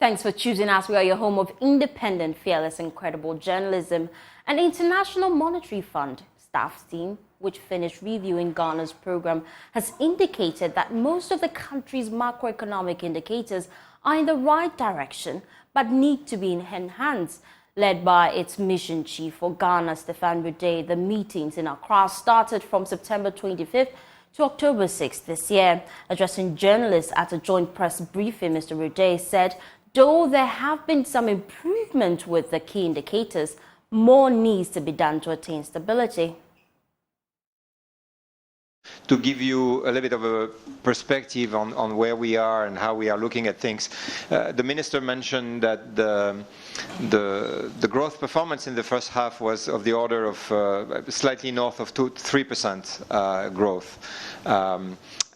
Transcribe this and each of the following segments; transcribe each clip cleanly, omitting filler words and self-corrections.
Thanks for choosing us. We are your home of independent, fearless, and credible journalism. An International Monetary Fund staff team, which finished reviewing Ghana's program, has indicated that most of the country's macroeconomic indicators are in the right direction, but need to be enhanced. Led by its mission chief for Ghana, Roudet, the meetings in Accra started from September 25th to October 6th this year. Addressing journalists at a joint press briefing, Mr. Roudet said, though there have been some improvement with the key indicators, more needs to be done to attain stability. To give you a little bit of a perspective on where we are and how we are looking at things, the minister mentioned that the growth performance in the first half was of the order of slightly north of 3% growth.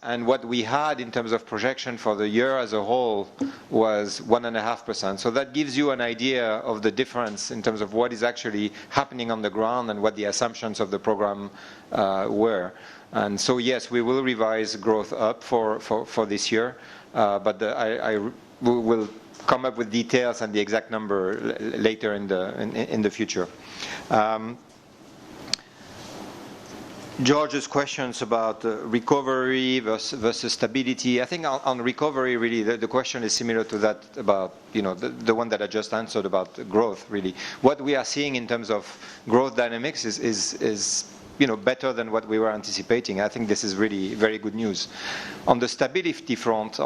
And what we had in terms of projection for the year as a whole was 1.5%. So that gives you an idea of the difference in terms of what is actually happening on the ground and what the assumptions of the program were. And so, yes, we will revise growth up for this year, but I will come up with details and the exact number later in the future. George's questions about recovery versus stability. I think on recovery, really, the question is similar to that about, the one that I just answered about growth, really. What we are seeing in terms of growth dynamics is better than what we were anticipating. I think this is really very good news. On the stability front,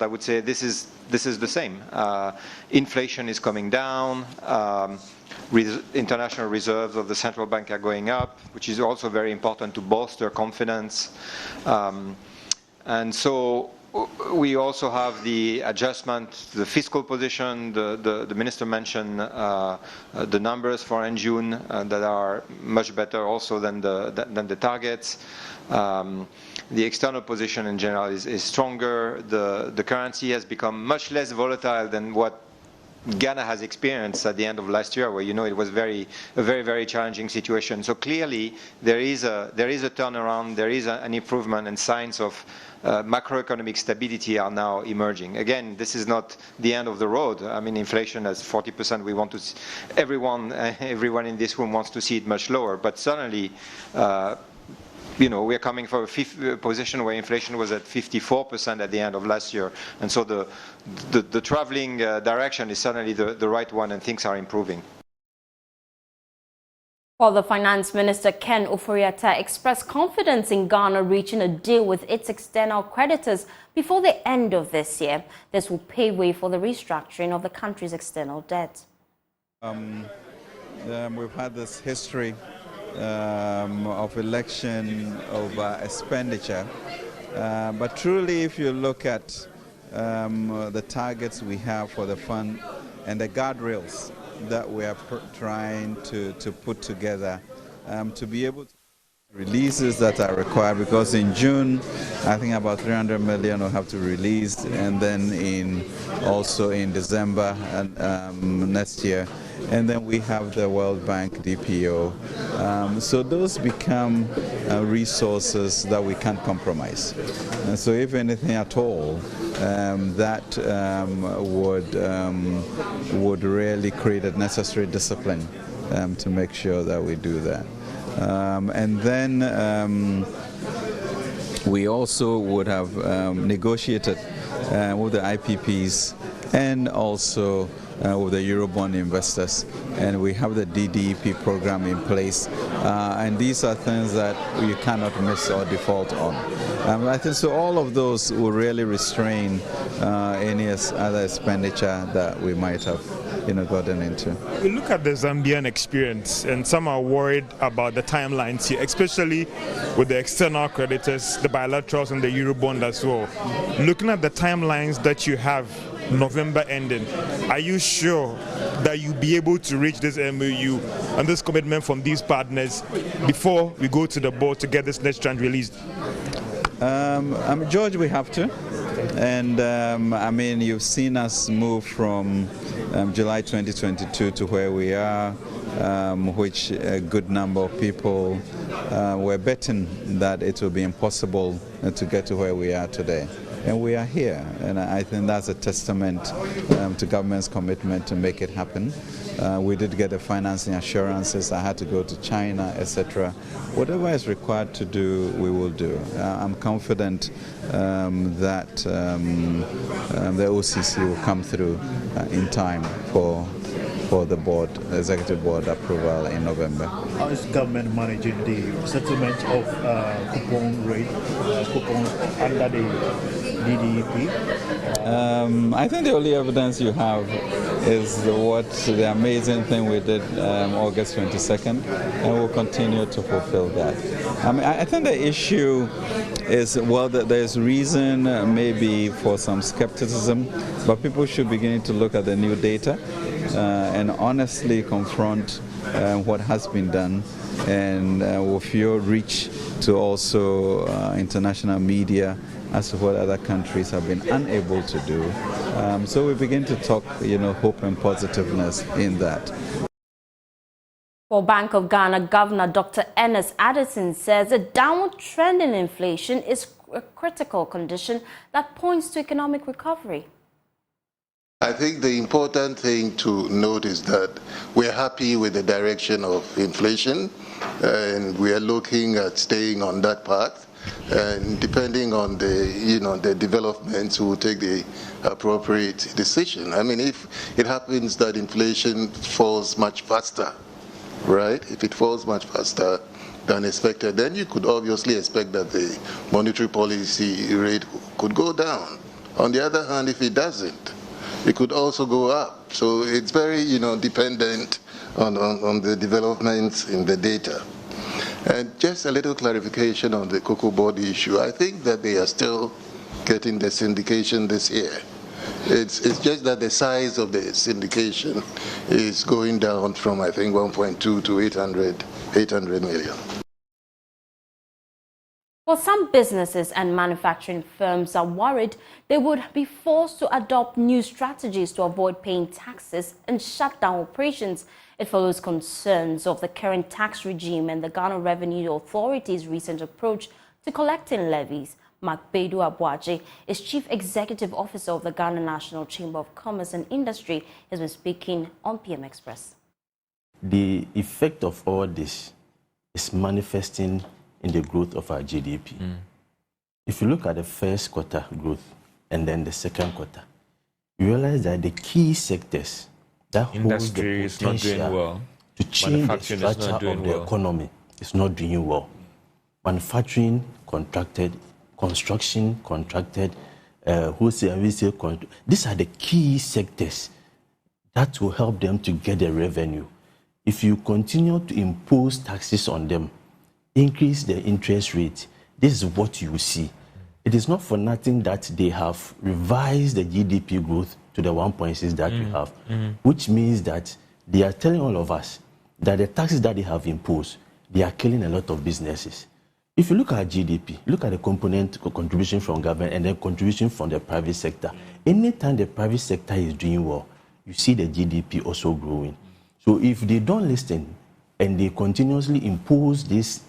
I would say this is the same. Inflation is coming down. International reserves of the central bank are going up, which is also very important to bolster confidence. And so we also have the adjustment, the fiscal position. The minister mentioned the numbers for end June that are much better also than the targets. The external position in general is stronger. The currency has become much less volatile than what Ghana has experienced at the end of last year, where it was a very, very challenging situation. So clearly there is a turnaround, there is an improvement, and signs of macroeconomic stability are now emerging. Again, this is not the end of the road. I mean, inflation is 40%. We want to see, everyone in this room wants to see it much lower, but certainly we're coming from a position where inflation was at 54% at the end of last year. And so the traveling direction is certainly the right one, and things are improving. While the Finance Minister, Ken Ofori-Atta, expressed confidence in Ghana reaching a deal with its external creditors before the end of this year, this will pave way for the restructuring of the country's external debt. We've had this history of election over expenditure, but truly, if you look at the targets we have for the fund and the guardrails that we are trying to put together to be able to releases that are required, because in June I think about 300 million will have to release, and then also in December next year. And then we have the World Bank DPO. So those become resources that we can't compromise. And so if anything at all, that would really create a necessary discipline to make sure that we do that. And then we also would have negotiated with the IPPs and also with the Eurobond investors, and we have the DDEP program in place, and these are things that you cannot miss or default on. I think so all of those will really restrain any other expenditure that we might have gotten into. We look at the Zambian experience, and some are worried about the timelines here, especially with the external creditors, the bilaterals, and the Eurobond as well. Looking at the timelines that you have, November ending, are you sure that you'll be able to reach this MOU and this commitment from these partners before we go to the board to get this next tranche released? George, we have to. And I mean, you've seen us move from July 2022 to where we are, which a good number of people were betting that it will be impossible to get to where we are today. and we are here. And I think that's a testament to government's commitment to make it happen. We did get the financing assurances. I had to go to China, etc. Whatever is required to do, we will do. I'm confident that the OCC will come through in time for the board, the executive board approval in November. How is government managing the settlement of coupon rate, coupons under the DDP? I think the only evidence you have is the amazing thing we did August 22nd, and we'll continue to fulfill that. I think the issue is, well, that there's reason maybe for some skepticism, but people should begin to look at the new data and honestly confront what has been done, and with your reach to also international media as to what other countries have been unable to do. So we begin to talk, hope and positiveness in that. For Bank of Ghana Governor Dr. Ernest Addison says a downward trend in inflation is a critical condition that points to economic recovery. I think the important thing to note is that we're happy with the direction of inflation, and we are looking at staying on that path. And depending on the developments, we will take the appropriate decision. I mean, if it happens that inflation falls much faster, right? If it falls much faster than expected, then you could obviously expect that the monetary policy rate could go down. On the other hand, if it doesn't, it could also go up. So it's very, dependent on the developments in the data. And just a little clarification on the cocoa board issue. I think that they are still getting the syndication this year. It's just that the size of the syndication is going down from, I think, 1.2 to 800 million. Well, some businesses and manufacturing firms are worried they would be forced to adopt new strategies to avoid paying taxes and shut down operations. It follows concerns of the current tax regime and the Ghana Revenue Authority's recent approach to collecting levies. Mark Bedu Abuaje is Chief Executive Officer of the Ghana National Chamber of Commerce and Industry. He has been speaking on PM Express. The effect of all this is manifesting in the growth of our GDP. If you look at the first quarter growth and then the second quarter, you realize that the key sectors that holds the potential to change the structure of the economy is not doing well. Manufacturing contracted, construction contracted, wholesale and resale contracted. These are the key sectors that will help them to get the revenue. If you continue to impose taxes on them, increase the interest rate, this is what you will see. It is not for nothing that they have revised the GDP growth to the 1.6 that we have, which means that they are telling all of us that the taxes that they have imposed, they are killing a lot of businesses. If you look at GDP, look at the component contribution from government and then contribution from the private sector. Anytime the private sector is doing well, you see the GDP also growing. So if they don't listen and they continuously impose these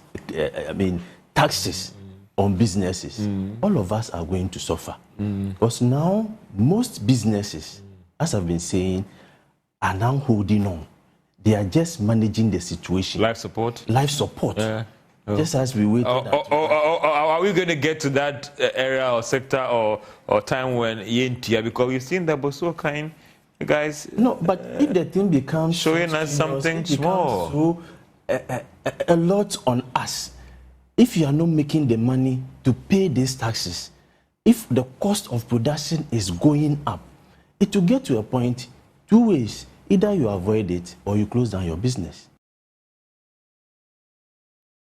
taxes on businesses, all of us are going to suffer. Because now, most businesses, as I've been saying, are now holding on. They are just managing the situation. Life support? Life support. Just as we waited. Are we going to get to that area or sector or time when Yentia? Because we've seen the Boso kind guys. No, but if the thing becomes showing us something small, so, a lot on us. If you are not making the money to pay these taxes, if the cost of production is going up, it will get to a point, two ways. Either you avoid it or you close down your business.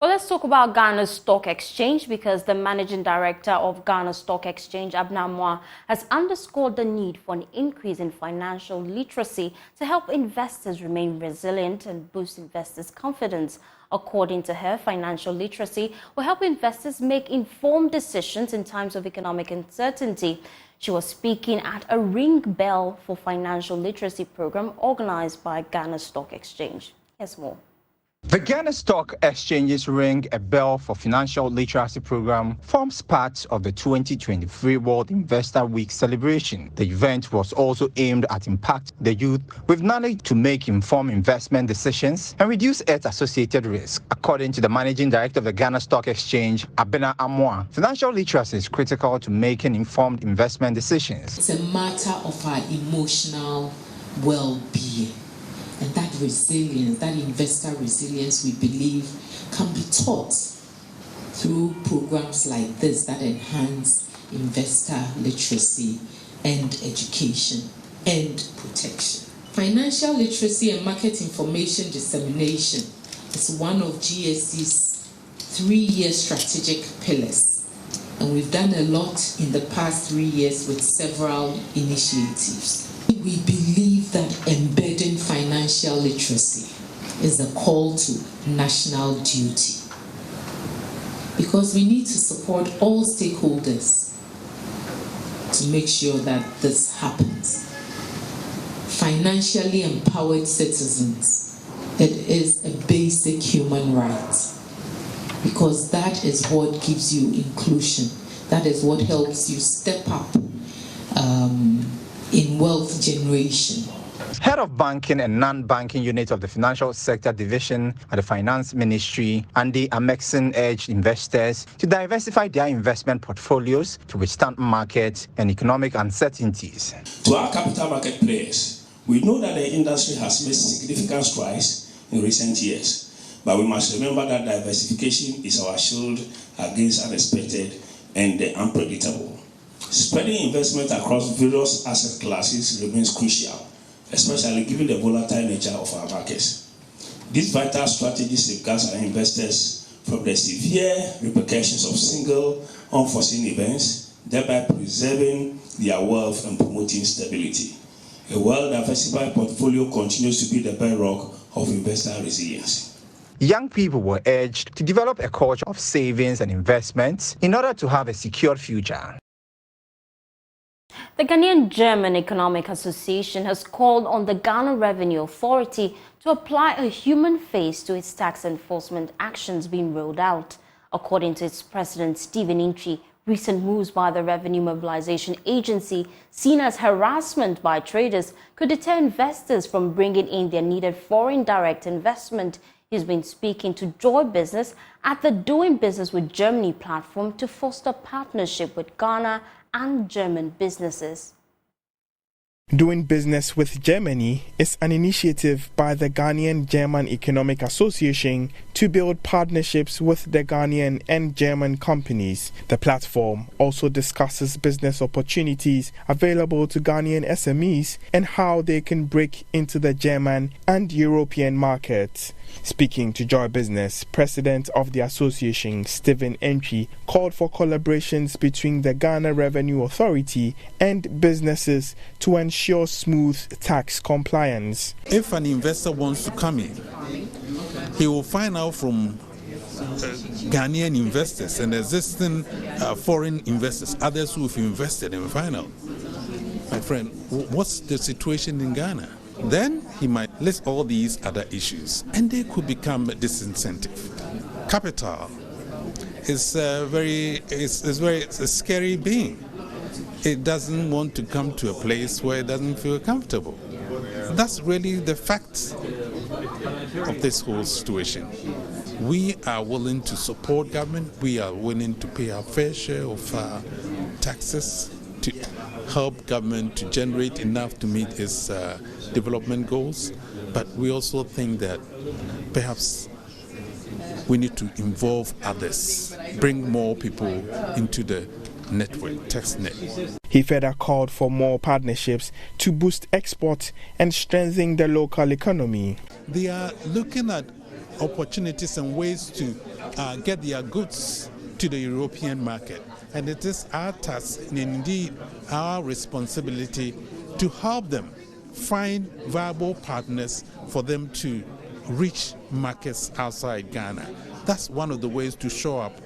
Well, let's talk about Ghana's Stock Exchange, because the Managing Director of Ghana Stock Exchange, Abna Moa, has underscored the need for an increase in financial literacy to help investors remain resilient and boost investors' confidence. According to her, financial literacy will help investors make informed decisions in times of economic uncertainty. She was speaking at a Ring Bell for Financial Literacy program organized by Ghana Stock Exchange. Here's more. The Ghana Stock Exchange's Ring a Bell for Financial Literacy program forms part of the 2023 World Investor Week celebration. The event was also aimed at impacting the youth with knowledge to make informed investment decisions and reduce its associated risk. According to the Managing Director of the Ghana Stock Exchange, Abena Amoa, financial literacy is critical to making informed investment decisions. It's a matter of our emotional well-being. And that resilience, that investor resilience, we believe can be taught through programs like this that enhance investor literacy and education and protection. Financial literacy and market information dissemination is one of GSC's 3-year strategic pillars. And we've done a lot in the past 3 years with several initiatives. We believe that embedding financial literacy is a call to national duty because we need to support all stakeholders to make sure that this happens. Financially empowered citizens, it is a basic human right because that is what gives you inclusion. That is what helps you step up in wealth generation. Head of Banking and Non-Banking Unit of the Financial Sector Division at the Finance Ministry, Andy Amexon, urged investors to diversify their investment portfolios to withstand market and economic uncertainties. To our capital market players, we know that the industry has made significant strides in recent years, but we must remember that diversification is our shield against unexpected and the unpredictable. Spreading investment across various asset classes remains crucial, especially given the volatile nature of our markets. This vital strategy safeguards our investors from the severe repercussions of single, unforeseen events, thereby preserving their wealth and promoting stability. A well-diversified portfolio continues to be the bedrock of investor resilience. Young people were urged to develop a culture of savings and investments in order to have a secure future. The Ghanaian German Economic Association has called on the Ghana Revenue Authority to apply a human face to its tax enforcement actions being rolled out. According to its president, Stephen Intri, recent moves by the Revenue Mobilization Agency, seen as harassment by traders, could deter investors from bringing in their needed foreign direct investment. He's been speaking to Joy Business at the Doing Business with Germany platform to foster partnership with Ghana and German businesses. Doing Business with Germany is an initiative by the Ghanaian German Economic Association to build partnerships with the Ghanaian and German companies. The platform also discusses business opportunities available to Ghanaian SMEs and how they can break into the German and European markets. Speaking to Joy Business, President of the association, Stephen Entry, called for collaborations between the Ghana Revenue Authority and businesses to ensure smooth tax compliance. If an investor wants to come in, he will find out from Ghanaian investors and existing foreign investors, others who have invested, and find out, my friend, what's the situation in Ghana? Then he might list all these other issues, and they could become a disincentive. Capital is a scary being. It doesn't want to come to a place where it doesn't feel comfortable. That's really the fact of this whole situation. We are willing to support government. We are willing to pay our fair share of taxes to help government to generate enough to meet its development goals. But we also think that perhaps we need to involve others, bring more people into the network, tax net. He further called for more partnerships to boost export and strengthen the local economy. They are looking at opportunities and ways to get their goods to the European market. And it is our task and indeed our responsibility to help them find viable partners for them to reach markets outside Ghana. That's one of the ways to show up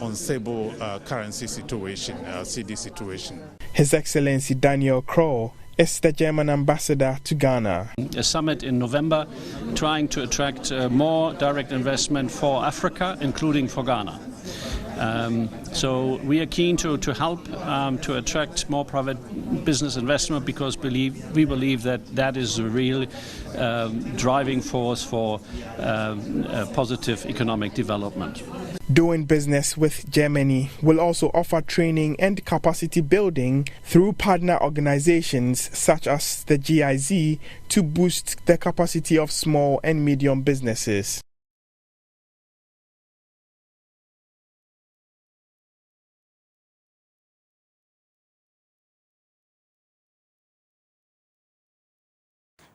unstable currency situation, CD situation. His Excellency Daniel Crow is the German ambassador to Ghana. A summit in November trying to attract more direct investment for Africa, including for Ghana. So we are keen to help to attract more private business investment because we believe that is a real driving force for positive economic development. Doing business with Germany will also offer training and capacity building through partner organizations such as the GIZ to boost the capacity of small and medium businesses.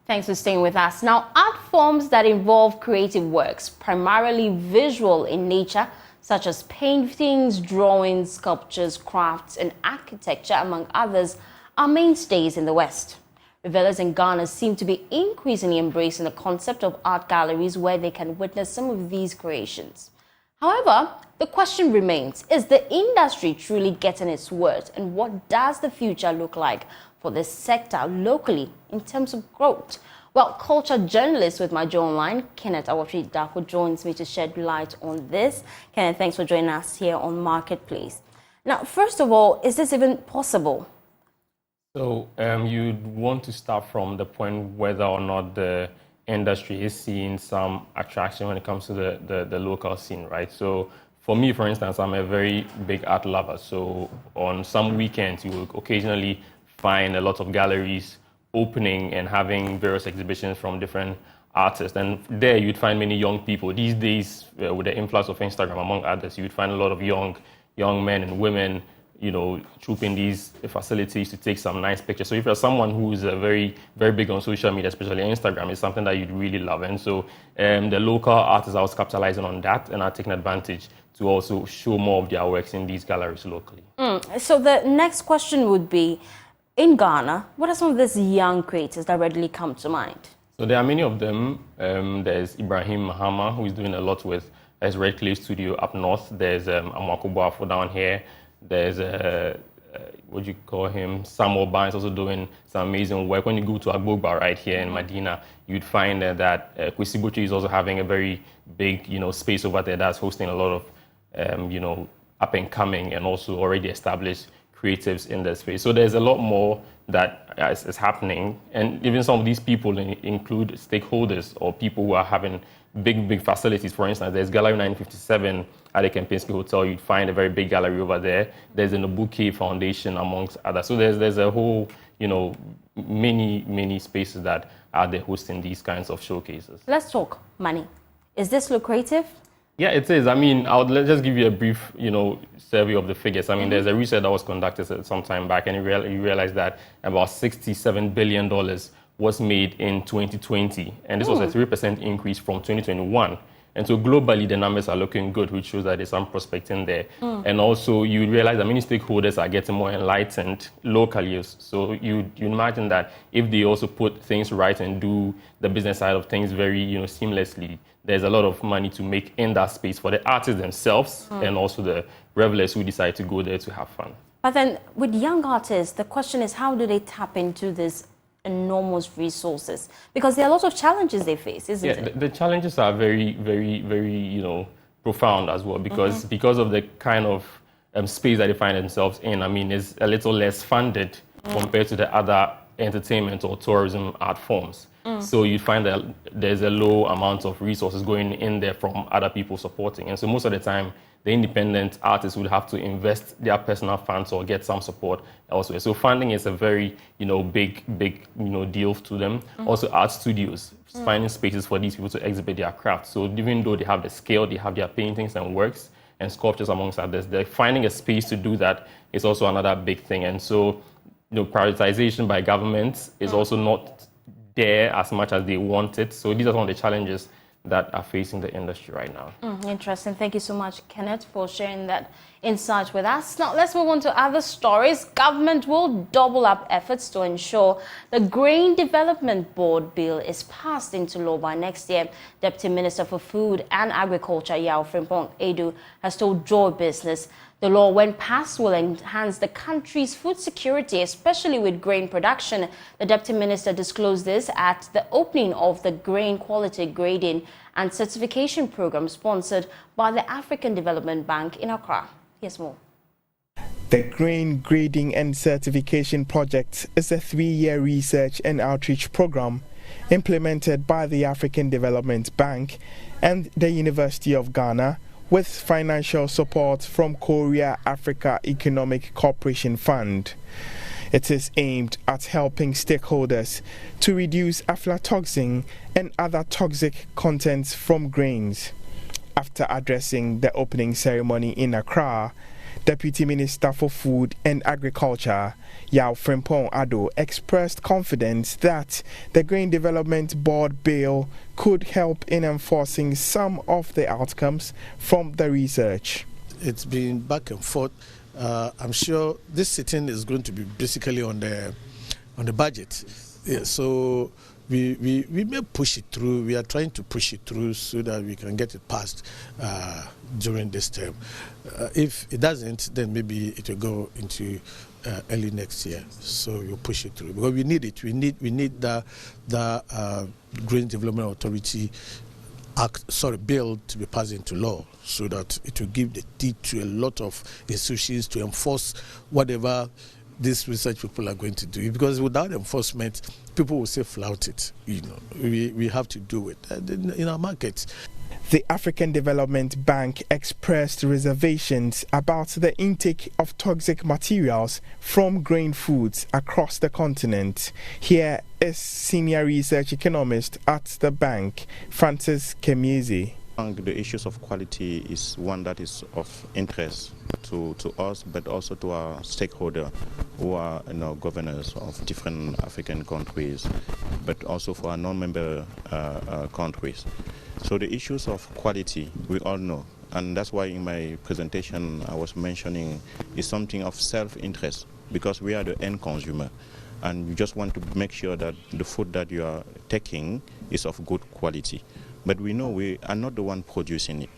Thanks for staying with us. Now, art forms that involve creative works, primarily visual in nature, such as paintings, drawings, sculptures, crafts, and architecture, among others, are mainstays in the West. Revelers in Ghana seem to be increasingly embracing the concept of art galleries where they can witness some of these creations. However, the question remains, is the industry truly getting its worth, and what does the future look like for this sector locally in terms of growth? Well, culture journalist with my Joe Online, Kenneth Awatri-Dako, joins me to shed light on this. Kenneth, thanks for joining us here on Marketplace. Now, first of all, is this even possible? So you'd want to start from the point whether or not the industry is seeing some attraction when it comes to the local scene, right? So for me, for instance, I'm a very big art lover. So on some weekends, you will occasionally find a lot of galleries opening and having various exhibitions from different artists. And there you'd find many young people. These days, with the influx of Instagram, among others, you'd find a lot of young men and women, you know, trooping these facilities to take some nice pictures. So if you're someone who's very, very big on social media, especially Instagram, it's something that you'd really love. And so the local artists are also capitalizing on that and are taking advantage to also show more of their works in these galleries locally. So the next question would be, in Ghana, what are some of these young creators that readily come to mind? So there are many of them. There's Ibrahim Mahama, who is doing a lot with his Red Clay studio up north. There's Amwako Boafo down here. There's, what do you call him, Samuel Barnes, also doing some amazing work. When you go to Agbogba right here in Medina, you'd find that Kwesi Butchie is also having a very big, space over there that's hosting a lot of, up and coming and also already established creatives in that space. So there's a lot more that is happening. And even some of these people include stakeholders or people who are having big facilities. For instance, there's Gallery 957 at the Kempinski Hotel. You'd find a very big gallery over there. There's the Nobuke Foundation, amongst others. So there's a whole, many spaces that are there hosting these kinds of showcases. Let's talk money. Is this lucrative? Yeah, it is. I mean, let's just give you a brief, survey of the figures. I mean, there's a research that was conducted some time back, and you realize that about $67 billion was made in 2020, and this was a 3% increase from 2021. And so globally, the numbers are looking good, which shows that there's some prospect in there. And also, you realize that many stakeholders are getting more enlightened locally. So you imagine that if they also put things right and do the business side of things very, seamlessly, there's a lot of money to make in that space for the artists themselves and also the revelers who decide to go there to have fun. But then with young artists, the question is, how do they tap into this enormous resources? Because there are a lot of challenges they face, isn't it? The challenges are very, very, very, profound as well, because of the kind of space that they find themselves in. I mean, it's a little less funded compared to the other entertainment or tourism art forms. So you find that there's a low amount of resources going in there from other people supporting. And so most of the time, the independent artists would have to invest their personal funds or get some support elsewhere. So funding is a very, big, deal to them. Also art studios, finding spaces for these people to exhibit their craft. So even though they have the scale, they have their paintings and works and sculptures amongst others, they're finding a space to do that is also another big thing. And so, prioritization by governments is also not there as much as they want it. So these are some of the challenges that are facing the industry right now. Interesting. Thank you so much, Kenneth, for sharing that insight with us. Now, let's move on to other stories. Government will double up efforts to ensure the Grain Development Board bill is passed into law by next year. Deputy Minister for Food and Agriculture, Yao Frimpong Edu, has told Joy Business The law, when passed, will enhance the country's food security, especially with grain production. The Deputy Minister disclosed this at the opening of the Grain Quality Grading and Certification Program sponsored by the African Development Bank in Accra. Here's more. The Grain Grading and Certification Project is a 3-year research and outreach program implemented by the African Development Bank and the University of Ghana, with financial support from Korea Africa Economic Cooperation Fund. It is aimed at helping stakeholders to reduce aflatoxin and other toxic contents from grains. After addressing the opening ceremony in Accra, Deputy Minister for Food and Agriculture, Yao Frimpong Ado, expressed confidence that the Grain Development Board bill could help in enforcing some of the outcomes from the research. It's been back and forth. I'm sure this sitting is going to be basically on the budget. Yeah, so we may push it through. We are trying to push it through so that we can get it passed during this term. If it doesn't, then maybe it will go into early next year. So we'll push it through because we need it. We need the Grain Development Authority bill to be passed into law so that it will give the teeth to a lot of institutions to enforce whatever these research people are going to do, because without enforcement, people will say flout it. You know, we have to do it in our markets. The African Development Bank expressed reservations about the intake of toxic materials from grain foods across the continent. Here is senior research economist at the bank, Francis Kemiezi. The issues of quality is one that is of interest to us, but also to our stakeholders who are governors of different African countries, but also for our non-member countries. So the issues of quality, we all know, and that's why in my presentation I was mentioning is something of self-interest, because we are the end consumer, and you just want to make sure that the food that you are taking is of good quality. But we know we are not the one producing it.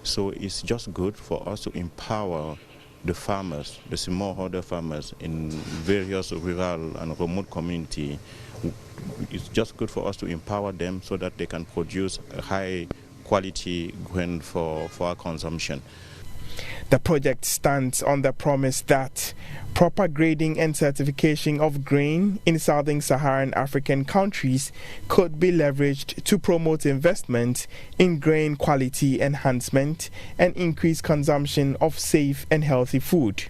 So it's just good for us to empower the farmers, the smallholder farmers in various rural and remote communities. It's just good for us to empower them so that they can produce a high quality grain for our consumption. The project stands on the promise that proper grading and certification of grain in Southern Saharan African countries could be leveraged to promote investment in grain quality enhancement and increase consumption of safe and healthy food.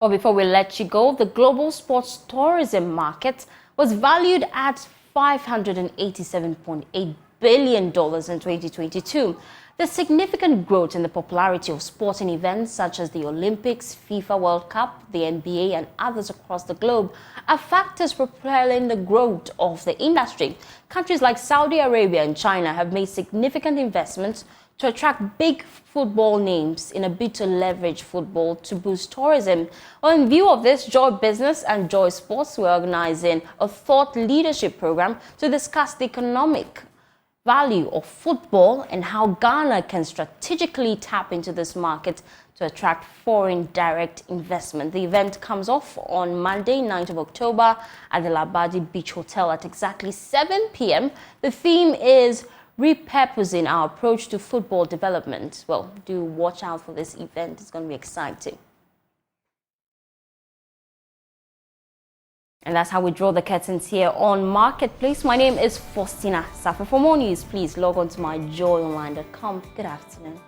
Well, before we let you go, the global sports tourism market was valued at $587.8 billion in 2022. The significant growth in the popularity of sporting events such as the Olympics, FIFA World Cup, the NBA, and others across the globe are factors propelling the growth of the industry. Countries like Saudi Arabia and China have made significant investments to attract big football names in a bid to leverage football to boost tourism. Well, in view of this, Joy Business and Joy Sports were organizing a thought leadership program to discuss the economic value of football and how Ghana can strategically tap into this market to attract foreign direct investment. The event comes off on Monday, 9th of October at the Labadi Beach Hotel at exactly 7 p.m. The theme is repurposing our approach to football development. Well, do watch out for this event. It's going to be exciting. And that's how we draw the curtains here on Marketplace. My name is Faustina Safa. For more news, please log on to myjoyonline.com. Good afternoon.